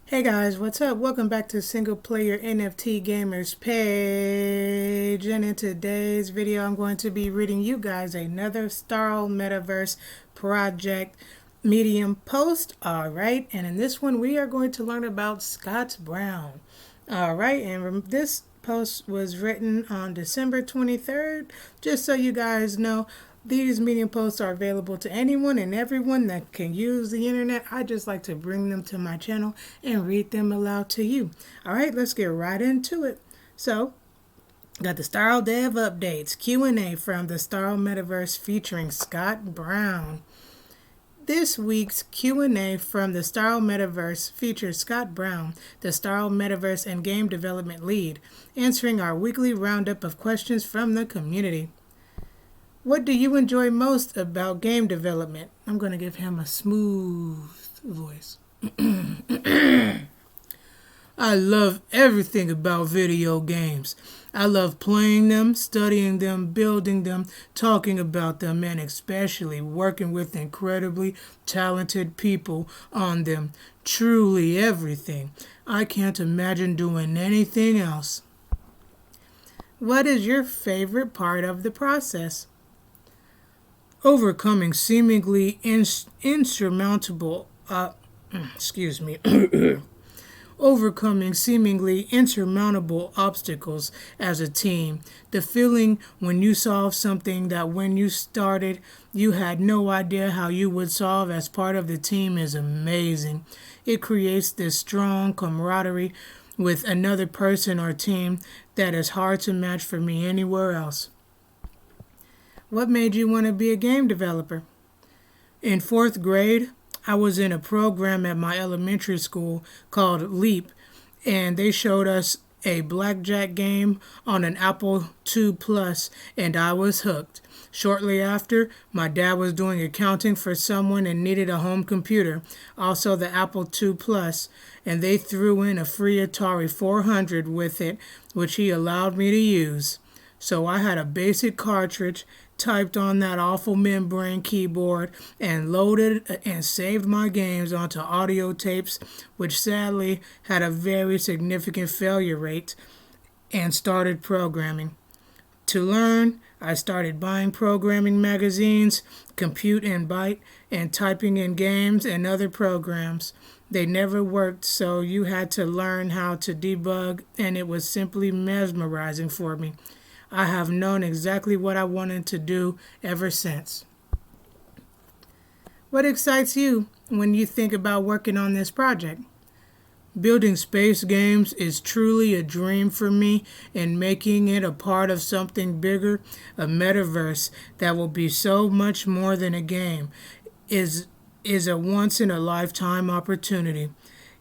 Hey guys, what's up? Welcome back to Single Player NFT Gamers page. And in today's video, I'm going to be reading you guys another STARL Metaverse project Medium post. Alright, and in this one, we are going to learn about Scott Brown. Alright, and this post was written on December 23rd. Just so you guys know, these Medium posts are available to anyone and everyone that can use the internet. I just like to bring them to my channel and read them aloud to you. All right, let's get right into it. So, got the STARL Dev updates, Q&A from the STARL Metaverse featuring Scott Brown. This week's Q&A from the STARL Metaverse features Scott Brown, the STARL Metaverse and game development lead, answering our weekly roundup of questions from the community. What do you enjoy most about game development? I'm going to give him a smooth voice. I love everything about video games. I love playing them, studying them, building them, talking about them, and especially working with incredibly talented people on them. Truly everything. I can't imagine doing anything else. What is your favorite part of the process? Overcoming seemingly insurmountable overcoming seemingly insurmountable obstacles as a team. The feeling when you solve something that when you started you had no idea how you would solve as part of the team is amazing. It creates this strong camaraderie with another person or team that is hard to match for me anywhere else. What made you want to be a game developer? In 4th grade, I was in a program at my elementary school called LEAP, and they showed us a blackjack game on an Apple II Plus, and I was hooked. Shortly after, my dad was doing accounting for someone and needed a home computer, also the Apple II Plus, and they threw in a free Atari 400 with it, which he allowed me to use. So I had a basic cartridge, typed on that awful membrane keyboard, and loaded and saved my games onto audio tapes, which sadly had a very significant failure rate, and started programming. To learn, I started buying programming magazines, Wyrmbyte, and typing in games and other programs. They never worked, so you had to learn how to debug, and it was simply mesmerizing for me. I have known exactly what I wanted to do ever since. What excites you when you think about working on this project? Building space games is truly a dream for me, and making it a part of something bigger, a metaverse that will be so much more than a game, is a once-in-a-lifetime opportunity.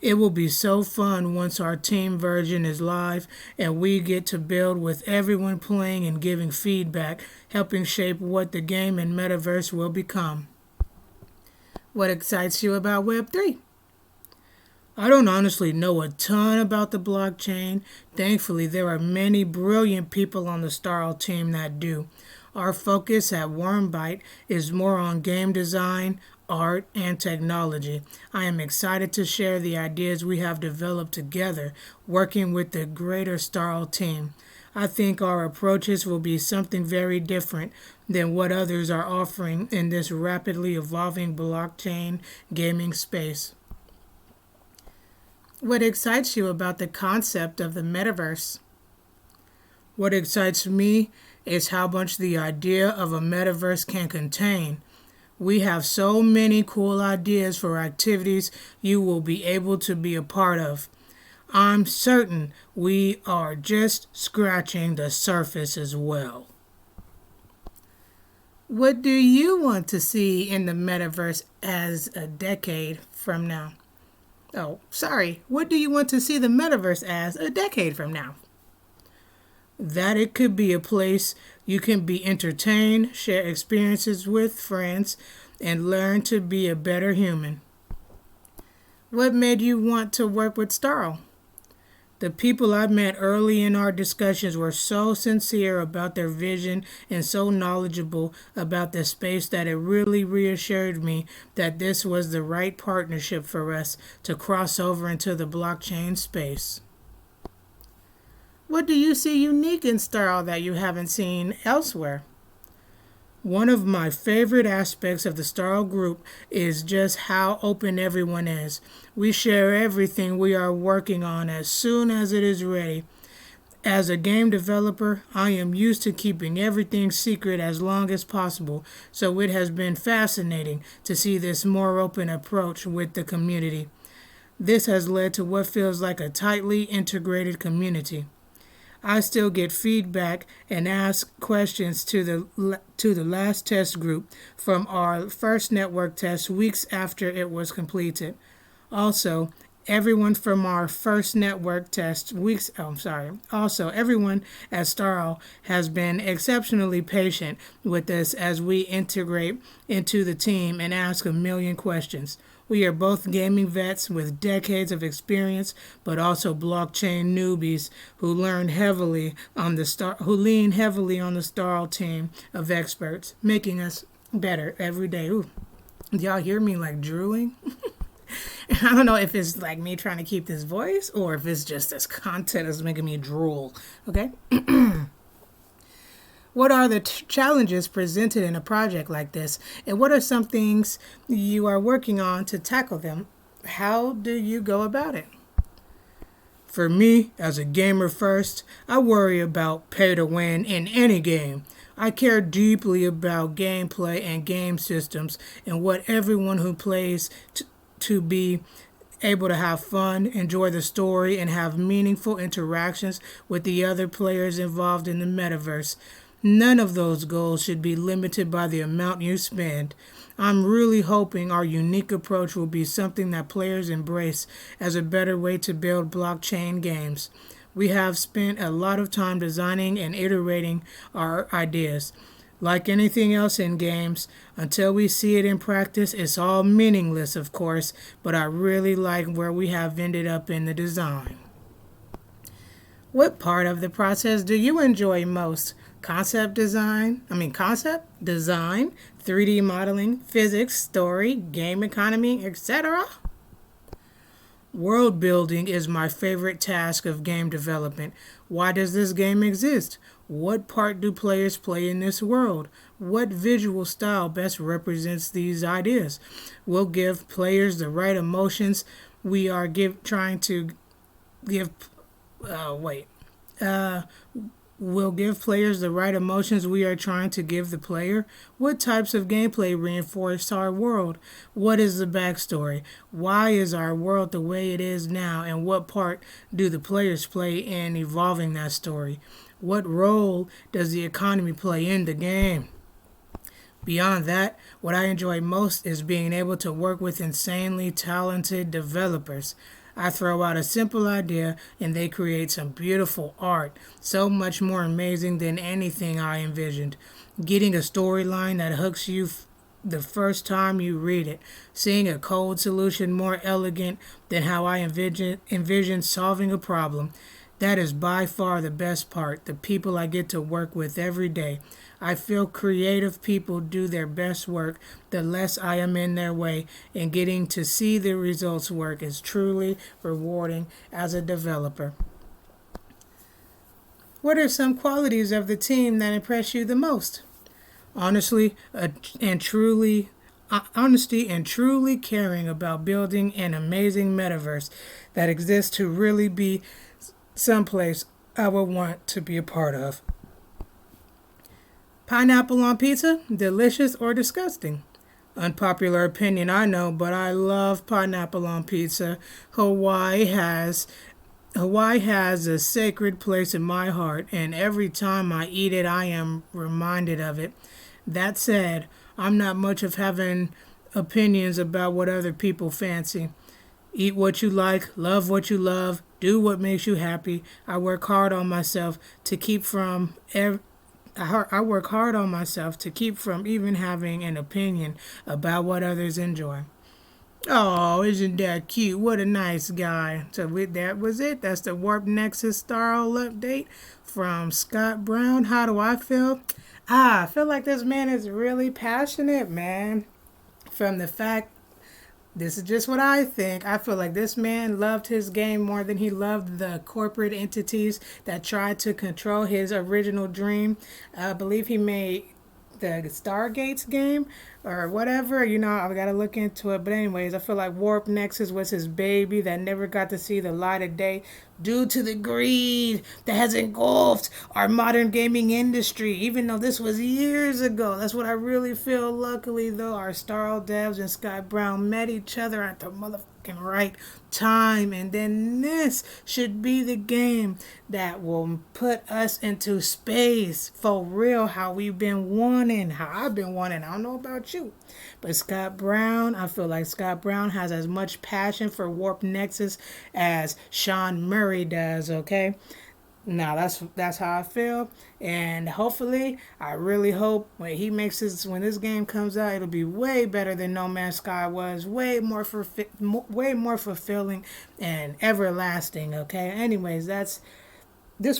It will be so fun once our team version is live and we get to build with everyone playing and giving feedback, helping shape what the game and metaverse will become. What excites you about Web3? I don't honestly know a ton about the blockchain. Thankfully, there are many brilliant people on the STARL team that do. Our focus at Wyrmbyte is more on game design, art, and technology. I am excited to share the ideas we have developed together, working with the greater STARL team. I think our approaches will be something very different than what others are offering in this rapidly evolving blockchain gaming space. What excites you about the concept of the metaverse? What excites me is how much the idea of a metaverse can contain. We have so many cool ideas for activities you will be able to be a part of. I'm certain we are just scratching the surface as well. What do you want to see in the metaverse as a decade from now? What do you want to see the metaverse as a decade from now? That it could be a place you can be entertained, share experiences with friends, and learn to be a better human. What made you want to work with STARL? The people I met early in our discussions were so sincere about their vision and so knowledgeable about the space that it really reassured me that this was the right partnership for us to cross over into the blockchain space. What do you see unique in STARL that you haven't seen elsewhere? One of my favorite aspects of the STARL group is just how open everyone is. We share everything we are working on as soon as it is ready. As a game developer, I am used to keeping everything secret as long as possible, so it has been fascinating to see this more open approach with the community. This has led to what feels like a tightly integrated community. I still get feedback and ask questions to the last test group from our first network test weeks after it was completed. Also, everyone from our first network test weeks also everyone at STARL has been exceptionally patient with us as we integrate into the team and ask a million questions. We are both gaming vets with decades of experience, but also blockchain newbies who lean heavily on the STARL team of experts, making us better every day. Ooh, y'all hear me like drooling? I don't know if it's like me trying to keep this voice or if it's just this content that's making me drool. Okay? What are the challenges presented in a project like this? And what are some things you are working on to tackle them? How do you go about it? For me, as a gamer first, I worry about pay to win in any game. I care deeply about gameplay and game systems and what everyone who plays to be able to have fun, enjoy the story, and have meaningful interactions with the other players involved in the metaverse. None of those goals should be limited by the amount you spend. I'm really hoping our unique approach will be something that players embrace as a better way to build blockchain games. We have spent a lot of time designing and iterating our ideas. Like anything else in games, until we see it in practice, it's all meaningless, of course, but I really like where we have ended up in the design. What part of the process do you enjoy most? Concept design, 3D modeling, physics, story, game economy, etc.? World building is my favorite task of game development. Why does this game exist? What part do players play in this world? What visual style best represents these ideas? Will give players the right emotions we are trying to give. Will give players the right emotions we are trying to give the player? What types of gameplay reinforce our world? What is the backstory? Why is our world the way it is now? And what part do the players play in evolving that story? What role does the economy play in the game? Beyond that, what I enjoy most is being able to work with insanely talented developers. I throw out a simple idea and they create some beautiful art, so much more amazing than anything I envisioned. Getting a storyline that hooks you the first time you read it, seeing a code solution more elegant than how I envisioned solving a problem. That is by far the best part, the people I get to work with every day. I feel creative people do their best work the less I am in their way, and getting to see the results work is truly rewarding as a developer. What are some qualities of the team that impress you the most? Honesty and truly caring about building an amazing metaverse that exists to really be someplace I would want to be a part of. Pineapple on pizza? Delicious or disgusting? Unpopular opinion, I know, but I love pineapple on pizza. Hawaii has a sacred place in my heart, and every time I eat it, I am reminded of it. That said, I'm not much of having opinions about what other people fancy. Eat what you like, love what you love, do what makes you happy. I work hard on myself to keep from even having an opinion about what others enjoy. Oh, isn't that cute? What a nice guy. So that was it. That's the Warp Nexus STARL update from Scott Brown. How do I feel? I feel like this man is really passionate, man. From the fact, this is just what I think. I feel like this man loved his game more than he loved the corporate entities that tried to control his original dream. I believe he made the Stargates game or whatever. I've got to look into it. But anyways, I feel like Warp Nexus was his baby that never got to see the light of day due to the greed that has engulfed our modern gaming industry, even though this was years ago. That's what I really feel. Luckily, though, our Starl devs and Scott Brown met each other at the motherfucking right time, and then this should be the game that will put us into space for real, how we've been wanting, how I've been wanting. I don't know about you, but Scott Brown, I feel like Scott Brown has as much passion for Warp Nexus as Sean Murray does. Okay, now that's how I feel, and hopefully, I really hope when this game comes out, it'll be way better than No Man's Sky was, way more fulfilling and everlasting. Okay. Anyways, this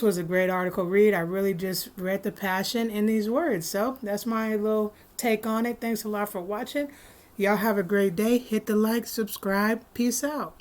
was a great article read. I really just read the passion in these words. So that's my little take on it. Thanks a lot for watching. Y'all have a great day. Hit the like, subscribe. Peace out.